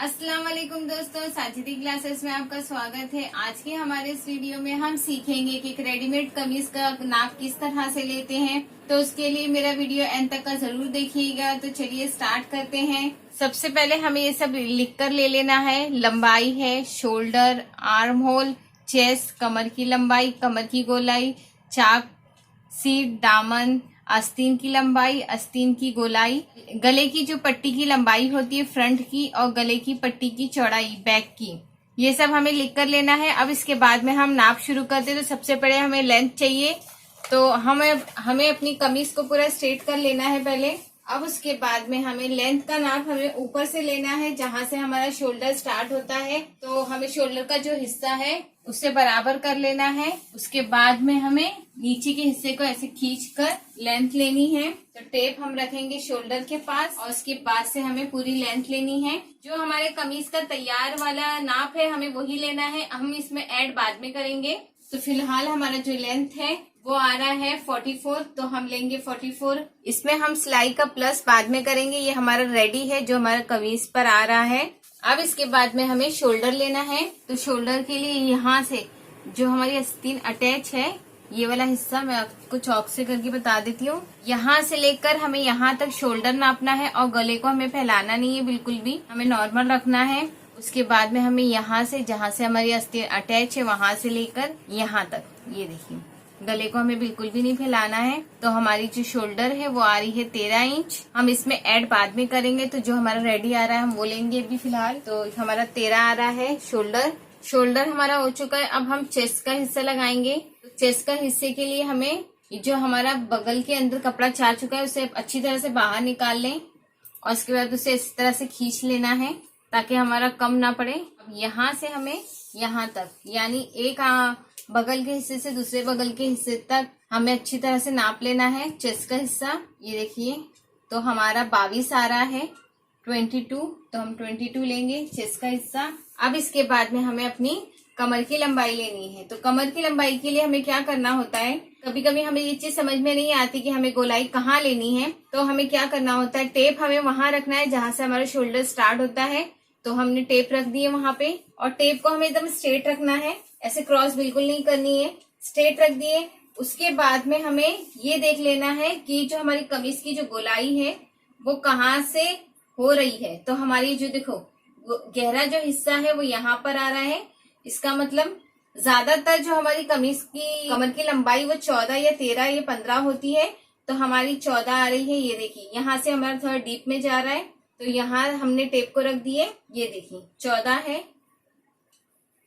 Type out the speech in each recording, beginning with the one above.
अस्सलाम वालेकुम दोस्तों, साजिदी क्लासेस में आपका स्वागत है। आज के हमारे इस वीडियो में हम सीखेंगे कि एक रेडीमेड कमीज का नाप किस तरह से लेते हैं। तो उसके लिए मेरा वीडियो एंड तक का जरूर देखिएगा। तो चलिए स्टार्ट करते हैं। सबसे पहले हमें ये सब लिख कर ले लेना है। लंबाई है, शोल्डर, आर्म होल, चेस्ट, कमर की लंबाई, कमर की गोलाई, चाक, सीट, दामन, आस्तीन की लंबाई, आस्तीन की गोलाई, गले की जो पट्टी की लंबाई होती है फ्रंट की, और गले की पट्टी की चौड़ाई बैक की, ये सब हमें लिख कर लेना है। अब इसके बाद में हम नाप शुरू करते हैं। तो सबसे पहले हमें लेंथ चाहिए। तो हमें अपनी कमीज को पूरा स्ट्रेट कर लेना है पहले। अब उसके बाद में हमें लेंथ का नाप हमें ऊपर से लेना है, जहां से हमारा शोल्डर स्टार्ट होता है। तो हमें शोल्डर का जो हिस्सा है उससे बराबर कर लेना है। उसके बाद में हमें नीचे के हिस्से को ऐसे खींच कर लेंथ लेनी है। तो टेप हम रखेंगे शोल्डर के पास और उसके बाद से हमें पूरी लेंथ लेनी है। जो हमारे कमीज का तैयार वाला नाप है हमें वही लेना है, हम इसमें ऐड बाद में करेंगे। तो फिलहाल हमारा जो लेंथ है वो आ रहा है 44, तो हम लेंगे 44। इसमें हम सिलाई का प्लस बाद में करेंगे। ये हमारा रेडी है जो हमारा कमीज पर आ रहा है। अब इसके बाद में हमें शोल्डर लेना है। तो शोल्डर के लिए यहाँ से जो हमारी आस्तीन अटैच है, ये वाला हिस्सा मैं आपको चौक से करके बता देती हूँ। यहाँ से लेकर हमें यहाँ तक शोल्डर नापना है और गले को हमें फैलाना नहीं है बिल्कुल भी, हमें नॉर्मल रखना है। उसके बाद में हमें यहाँ से जहाँ से हमारी आस्तीन अटैच है वहां से लेकर यहाँ तक, ये देखिए, गले को हमें बिल्कुल भी नहीं फैलाना है। तो हमारी जो शोल्डर है वो आ रही है 13 इंच। हम इसमें ऐड बाद में करेंगे। तो जो हमारा रेडी आ रहा है हम वो लेंगे अभी फिलहाल। तो हमारा 13 आ रहा है शोल्डर हमारा हो चुका है। अब हम चेस्ट का हिस्सा लगाएंगे। तो चेस्ट का हिस्से के लिए हमें जो हमारा बगल के अंदर कपड़ा जा चुका है उसे अच्छी तरह से बाहर निकाल लें और उसके बाद उसे इस तरह से खींच लेना है ताकि हमारा कम ना पड़े। अब यहाँ से हमें यहाँ तक, यानी एक बगल के हिस्से से दूसरे बगल के हिस्से तक हमें अच्छी तरह से नाप लेना है चेस्ट का हिस्सा। ये देखिए, तो हमारा 22 आ रहा है, 22, तो हम 22 लेंगे चेस्ट का हिस्सा। अब इसके बाद में हमें अपनी कमर की लंबाई लेनी है। तो कमर की लंबाई के लिए हमें क्या करना होता है, कभी कभी हमें ये चीज समझ में नहीं आती कि हमें गोलाई कहाँ लेनी है। तो हमें क्या करना होता है, टेप हमें वहां रखना है जहां से हमारा शोल्डर स्टार्ट होता है। तो हमने टेप रख दी है वहां पे, और टेप को हमें एकदम स्ट्रेट रखना है, ऐसे क्रॉस बिल्कुल नहीं करनी है, स्ट्रेट रख दिए। उसके बाद में हमें ये देख लेना है कि जो हमारी कमीज की जो गोलाई है वो कहाँ से हो रही है। तो हमारी जो देखो गहरा जो हिस्सा है वो यहाँ पर आ रहा है। इसका मतलब ज्यादातर जो हमारी कमीज की कमर की लंबाई वो 14 या 13 या 15 होती है। तो हमारी 14 आ रही है। ये देखिए, यहाँ से हमारा थोड़ा डीप में जा रहा है। तो यहाँ हमने टेप को रख दिए, ये देखिए 14 है।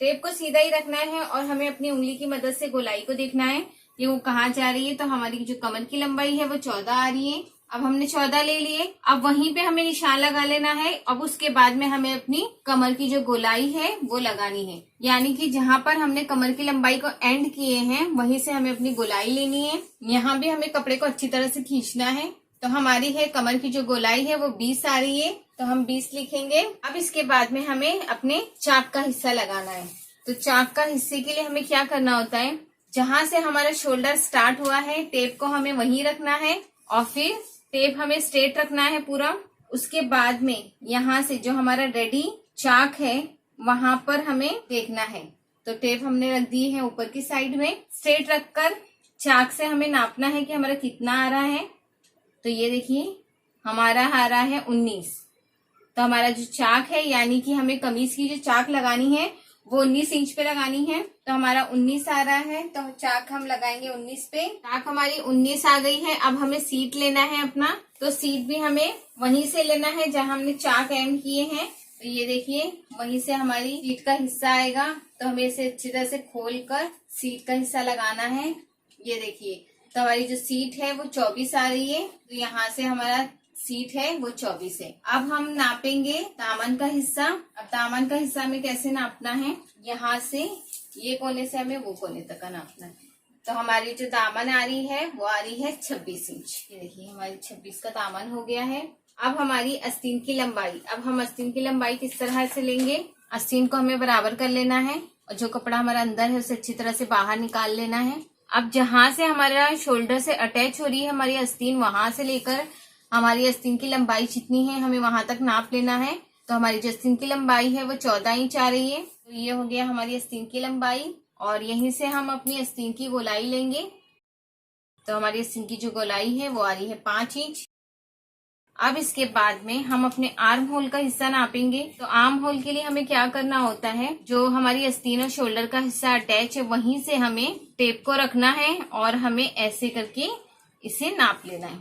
टेप को सीधा ही रखना है और हमें अपनी उंगली की मदद से गोलाई को देखना है कि वो कहाँ जा रही है। तो हमारी जो कमर की लंबाई है वो 14 आ रही है। अब हमने 14 ले लिए। अब वहीं पे हमें निशान लगा लेना है। अब उसके बाद में हमें अपनी कमर की जो गोलाई है वो लगानी है, यानी कि जहाँ पर हमने कमर की लंबाई को एंड किए हैं वहीं से हमें अपनी गोलाई लेनी है। यहाँ भी हमें कपड़े को अच्छी तरह से खींचना है। तो हमारी है कमर की जो गोलाई है वो 20 आ रही है, तो हम 20 लिखेंगे। अब इसके बाद में हमें अपने चाक का हिस्सा लगाना है। तो चाक का हिस्से के लिए हमें क्या करना होता है, जहां से हमारा शोल्डर स्टार्ट हुआ है टेप को हमें वहीं रखना है और फिर टेप हमें स्ट्रेट रखना है पूरा। उसके बाद में यहाँ से जो हमारा रेडी चाक है वहां पर हमें देखना है। तो टेप हमने रख दी है ऊपर की साइड में, स्ट्रेट रखकर चाक से हमें नापना है कि हमारा कितना आ रहा है। तो ये देखिए हमारा आ रहा है 19। तो हमारा जो चाक है, यानी कि हमें कमीज की जो चाक लगानी है वो 19 इंच पे लगानी है। तो हमारा 19 आ रहा है, तो चाक हम लगाएंगे 19 पे। चाक हमारी 19 आ गई है। अब हमें सीट लेना है अपना। तो सीट भी हमें वहीं से लेना है जहां हमने चाक एंड किए हैं। तो ये देखिए वहीं से हमारी सीट का हिस्सा आएगा। तो हमें इसे अच्छी तरह से खोल कर सीट का हिस्सा लगाना है। ये देखिए, तो हमारी जो सीट है वो 24 आ रही है। तो यहाँ से हमारा सीट है वो 24 है। अब हम नापेंगे दामन का हिस्सा। अब दामन का हिस्सा हमें कैसे नापना है, यहाँ से ये कोने से हमें वो कोने तक का नापना है। तो हमारी जो दामन आ रही है वो आ रही है 26 इंच। ये देखिए हमारी 26 का दामन हो गया है। अब हमारी आस्तीन की लंबाई, अब हम आस्तीन की लंबाई किस तरह से लेंगे, आस्तीन को हमें बराबर कर लेना है और जो कपड़ा हमारा अंदर है उसे अच्छी तरह से बाहर निकाल लेना है। अब जहां से हमारा शोल्डर से अटैच हो रही है हमारी आस्तीन, वहां से लेकर हमारी आस्तीन की लंबाई जितनी है हमें वहां तक नाप लेना है। तो हमारी जो आस्तीन की लंबाई है वो 14 इंच आ रही है। तो ये हो गया हमारी आस्तीन की लंबाई, और यहीं से हम अपनी आस्तीन की गोलाई लेंगे। तो हमारी आस्तीन की जो गोलाई है वो आ रही है 5 इंच। अब इसके बाद में हम अपने आर्म होल का हिस्सा नापेंगे। तो आर्म होल के लिए हमें क्या करना होता है, जो हमारी आस्तीन और शोल्डर का हिस्सा अटैच है वहीं से हमें टेप को रखना है और हमें ऐसे करके इसे नाप लेना है।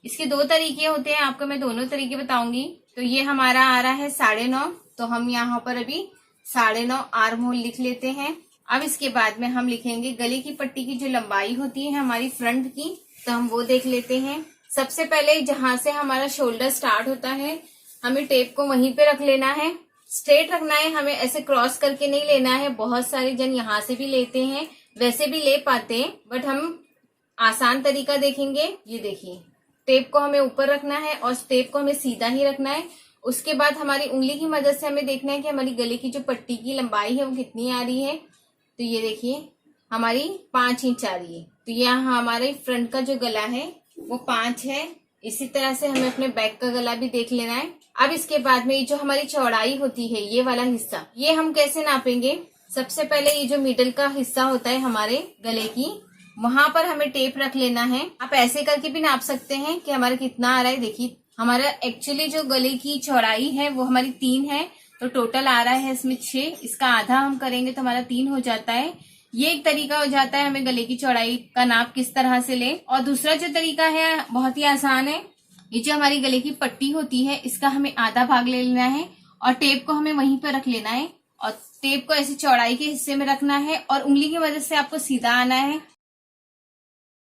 इसके 2 तरीके होते हैं, आपको मैं दोनों तरीके बताऊंगी। तो ये हमारा आ रहा है 9.5, तो हम यहाँ पर अभी 9.5 आर्म होल लिख लेते हैं। अब इसके बाद में हम लिखेंगे गले की पट्टी की जो लंबाई होती है हमारी फ्रंट की, तो हम वो देख लेते हैं। सबसे पहले जहां से हमारा शोल्डर स्टार्ट होता है हमें टेप को वहीं पे रख लेना है, स्ट्रेट रखना है, हमें ऐसे क्रॉस करके नहीं लेना है। बहुत सारे जन यहाँ से भी लेते हैं, वैसे भी ले पाते हैं, बट हम आसान तरीका देखेंगे। ये देखिए, टेप को हमें ऊपर रखना है और टेप को हमें सीधा ही रखना है। उसके बाद हमारी उंगली की मदद से हमें देखना है कि हमारी गले की जो पट्टी की लंबाई है वो कितनी आ रही है। तो ये देखिए हमारी 5 इंच आ रही है। तो यहाँ हमारे फ्रंट का जो गला है वो 5 है। इसी तरह से हमें अपने बैक का गला भी देख लेना है। अब इसके बाद में ये जो हमारी चौड़ाई होती है, ये वाला हिस्सा, ये हम कैसे नापेंगे। सबसे पहले ये जो मिडल का हिस्सा होता है हमारे गले की, वहां पर हमें टेप रख लेना है। आप ऐसे करके भी नाप सकते हैं कि हमारा कितना आ रहा है। देखिए हमारा एक्चुअली जो गले की चौड़ाई है वो हमारी 3 है, तो टोटल आ रहा है इसमें 6। इसका आधा हम करेंगे तो हमारा 3 हो जाता है। ये एक तरीका हो जाता है हमें गले की चौड़ाई का नाप किस तरह से ले। और दूसरा जो तरीका है बहुत ही आसान है। ये जो हमारी गले की पट्टी होती है इसका हमें आधा भाग ले लेना है और टेप को हमें वहीं पर रख लेना है और टेप को ऐसे चौड़ाई के हिस्से में रखना है और उंगली की मदद से आपको सीधा आना है।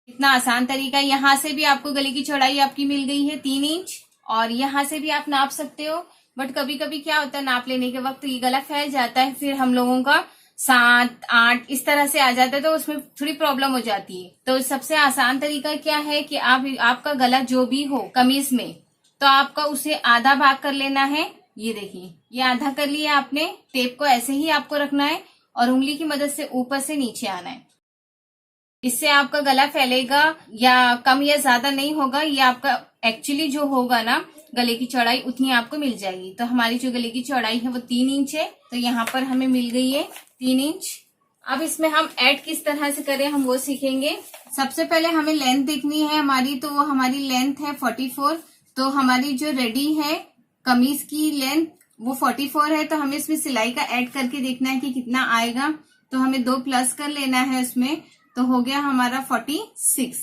इतना आसान तरीका है। यहाँ से भी आपको गले की चौड़ाई आपकी मिल गई है 3 इंच, और यहाँ से भी आप नाप सकते हो। बट कभी कभी क्या होता है, नाप लेने के वक्त ये गला फैल जाता है, फिर हम लोगों का 7, 8 इस तरह से आ जाता है, तो उसमें थोड़ी प्रॉब्लम हो जाती है। तो सबसे आसान तरीका क्या है कि आपका गला जो भी हो कमीज में, तो आपका उसे आधा भाग कर लेना है। ये देखिए ये आधा कर लिया आपने। टेप को ऐसे ही आपको रखना है और उंगली की मदद से ऊपर से नीचे आना है। इससे आपका गला फैलेगा या कम या ज्यादा नहीं होगा। ये आपका एक्चुअली जो होगा ना गले की चौड़ाई उतनी आपको मिल जाएगी। तो हमारी जो गले की चौड़ाई है वो 3 इंच है, तो यहाँ पर हमें मिल गई है 3 इंच। अब इसमें हम ऐड किस तरह से करें हम वो सीखेंगे। सबसे पहले हमें लेंथ देखनी है हमारी, तो वो हमारी लेंथ है 44। तो हमारी जो रेडी है कमीज की लेंथ वो 44 है, तो हमें इसमें सिलाई का ऐड करके देखना है कि कितना आएगा। तो हमें 2 प्लस कर लेना है उसमें, तो हो गया हमारा 46।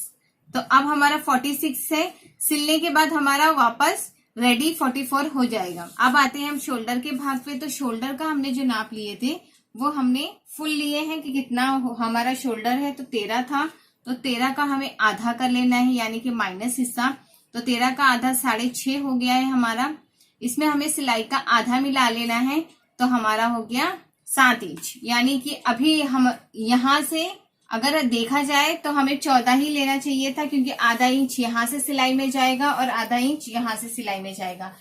तो अब हमारा 46 है, सिलने के बाद हमारा वापस रेडी 44 हो जाएगा। अब आते हैं हम शोल्डर के भाग पे। तो शोल्डर का हमने जो नाप लिए थे वो हमने फुल लिए हैं कि कितना हमारा शोल्डर है, तो 13 था। तो 13 का हमें आधा कर लेना है, यानी कि माइनस हिस्सा। तो 13 का आधा 6.5 हो गया है हमारा। इसमें हमें सिलाई का आधा मिला लेना है, तो हमारा हो गया 7 इंच। यानी कि अभी हम यहाँ से अगर देखा जाए तो हमें 14 ही लेना चाहिए था, क्योंकि आधा इंच यहाँ से सिलाई में जाएगा और आधा इंच यहाँ से सिलाई में जाएगा।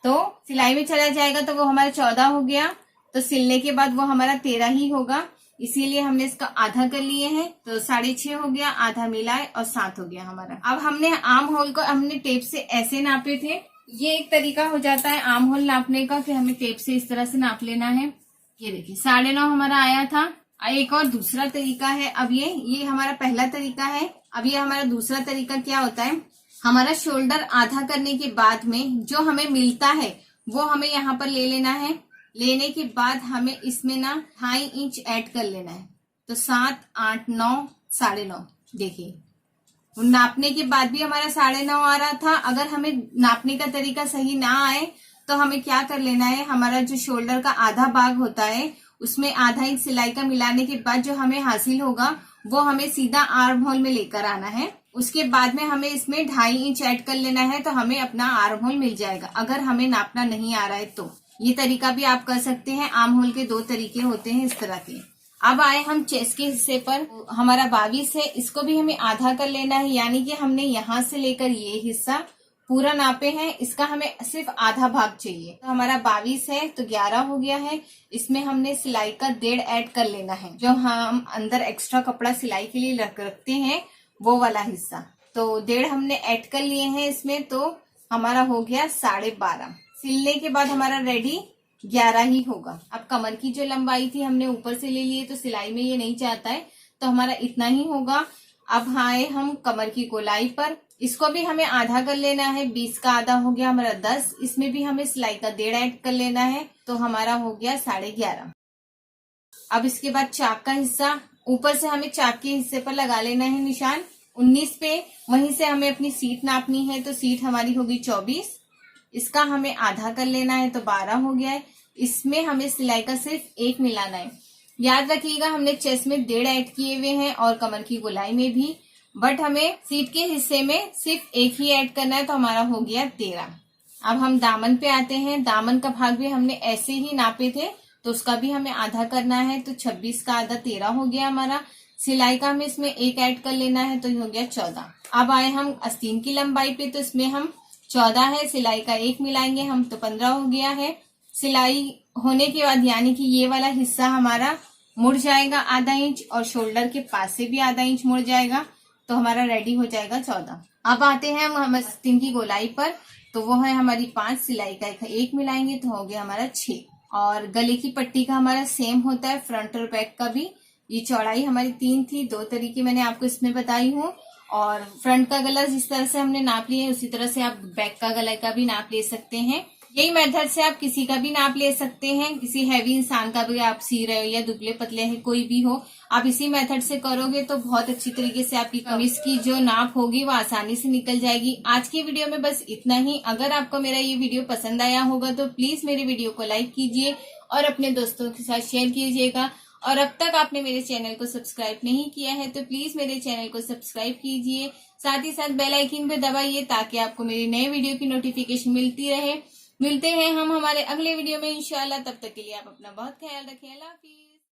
तो सिलाई में चला जाएगा तो वो हमारा 14 हो गया, तो सिलने के बाद वो हमारा 13 ही होगा। इसीलिए हमने इसका आधा कर लिए हैं, तो 6.5 हो गया, आधा मिलाए और 7 हो गया हमारा। अब हमने आर्म होल को हमने टेप से ऐसे नापे थे। ये एक तरीका हो जाता है आर्म होल नापने का कि हमें टेप से इस तरह से नाप लेना है। ये देखिए 9.5 हमारा आया था। एक और दूसरा तरीका है। अब ये हमारा पहला तरीका है। अब ये हमारा दूसरा तरीका क्या होता है, हमारा शोल्डर आधा करने के बाद में जो हमें मिलता है वो हमें यहाँ पर ले लेना है। लेने के बाद हमें इसमें ना 2.5 इंच ऐड कर लेना है। तो 7, 8, 9, 9.5। देखिए नापने के बाद भी हमारा 9.5 आ रहा था। अगर हमें नापने का तरीका सही ना आए तो हमें क्या कर लेना है, हमारा जो शोल्डर का आधा भाग होता है उसमें आधा इंच सिलाई का मिलाने के बाद जो हमें हासिल होगा वो हमें सीधा आर्म होल में लेकर आना है। उसके बाद में हमें इसमें 2.5 इंच ऐड कर लेना है, तो हमें अपना आर्म होल मिल जाएगा। अगर हमें नापना नहीं आ रहा है तो ये तरीका भी आप कर सकते हैं। आर्म होल के 2 तरीके होते हैं इस तरह के। अब आए हम चेस्ट के हिस्से पर। हमारा 22 है, इसको भी हमें आधा कर लेना है, यानी कि हमने यहाँ से लेकर ये हिस्सा पूरा नापे हैं, इसका हमें सिर्फ आधा भाग चाहिए। तो हमारा 22 है, तो 11 हो गया है। इसमें हमने सिलाई का 1.5 ऐड कर लेना है, जो हम अंदर एक्स्ट्रा कपड़ा सिलाई के लिए रखते हैं वो वाला हिस्सा। तो 1.5 हमने ऐड कर लिए हैं इसमें, तो हमारा हो गया 12.5। सिलने के बाद हमारा रेडी 11 ही होगा। अब कमर की जो लंबाई थी हमने ऊपर से ले ली है, तो सिलाई में ये नहीं चाहता है, तो हमारा इतना ही होगा। अब आए हम कमर की गोलाई पर, इसको भी हमें आधा कर लेना है। 20 का आधा हो गया हमारा 10, इसमें भी हमें सिलाई का 1.5 ऐड कर लेना है, तो हमारा हो गया 11.5। अब इसके बाद चाक का हिस्सा, ऊपर से हमें चाक के हिस्से पर लगा लेना है निशान 19 पे। वहीं से हमें अपनी सीट नापनी है, तो सीट हमारी होगी 24, इसका हमें आधा कर लेना है, तो 12 हो गया है। इसमें हमें सिलाई का सिर्फ 1 मिलाना है। याद रखिएगा हमने चेस्ट में 1.5 ऐड किए हुए हैं और कमर की गोलाई में भी, बट हमें सीट के हिस्से में सिर्फ 1 ही ऐड करना है, तो हमारा हो गया 13। अब हम दामन पे आते हैं। दामन का भाग भी हमने ऐसे ही नापे थे, तो उसका भी हमें आधा करना है, तो 26 का आधा 13 हो गया हमारा। सिलाई का हमें इसमें 1 ऐड कर लेना है, तो ये हो गया 14। अब आए हम आस्तीन की लंबाई पे, तो इसमें हम 14 है, सिलाई का 1 मिलाएंगे हम, तो 15 हो गया है। सिलाई होने के बाद यानी कि ये वाला हिस्सा हमारा मुड़ जाएगा आधा इंच, और शोल्डर के पास से भी आधा इंच मुड़ जाएगा, तो हमारा रेडी हो जाएगा 14। अब आते हैं हम आस्तीन की गोलाई पर, तो वो है हमारी 5, सिलाई का 1 मिलाएंगे, तो हो गया हमारा 6। और गले की पट्टी का हमारा सेम होता है, फ्रंट और बैक का भी। ये चौड़ाई हमारी 3 थी, 2 तरीके मैंने आपको इसमें बताई हूँ। और फ्रंट का गला जिस तरह से हमने नाप लिया है, उसी तरह से आप बैक का गला का भी नाप ले सकते हैं। यही मेथड से आप किसी का भी नाप ले सकते हैं, किसी हैवी इंसान का भी आप सी रहे हो या दुबले पतले है कोई भी हो, आप इसी मेथड से करोगे तो बहुत अच्छी तरीके से आपकी कमीज की जो नाप होगी वो आसानी से निकल जाएगी। आज की वीडियो में बस इतना ही। अगर आपको मेरा ये वीडियो पसंद आया होगा तो प्लीज मेरे वीडियो को लाइक कीजिए और अपने दोस्तों के साथ शेयर कीजिएगा। और अब तक आपने मेरे चैनल को सब्सक्राइब नहीं किया है तो प्लीज मेरे चैनल को सब्सक्राइब कीजिए, साथ ही साथ बेल आइकन पे दबाइए ताकि आपको मेरी नए वीडियो की नोटिफिकेशन मिलती रहे। मिलते हैं हम हमारे अगले वीडियो में इंशाल्लाह। तब तक के लिए आप अपना बहुत ख्याल रखें। अल्लाह हाफिज।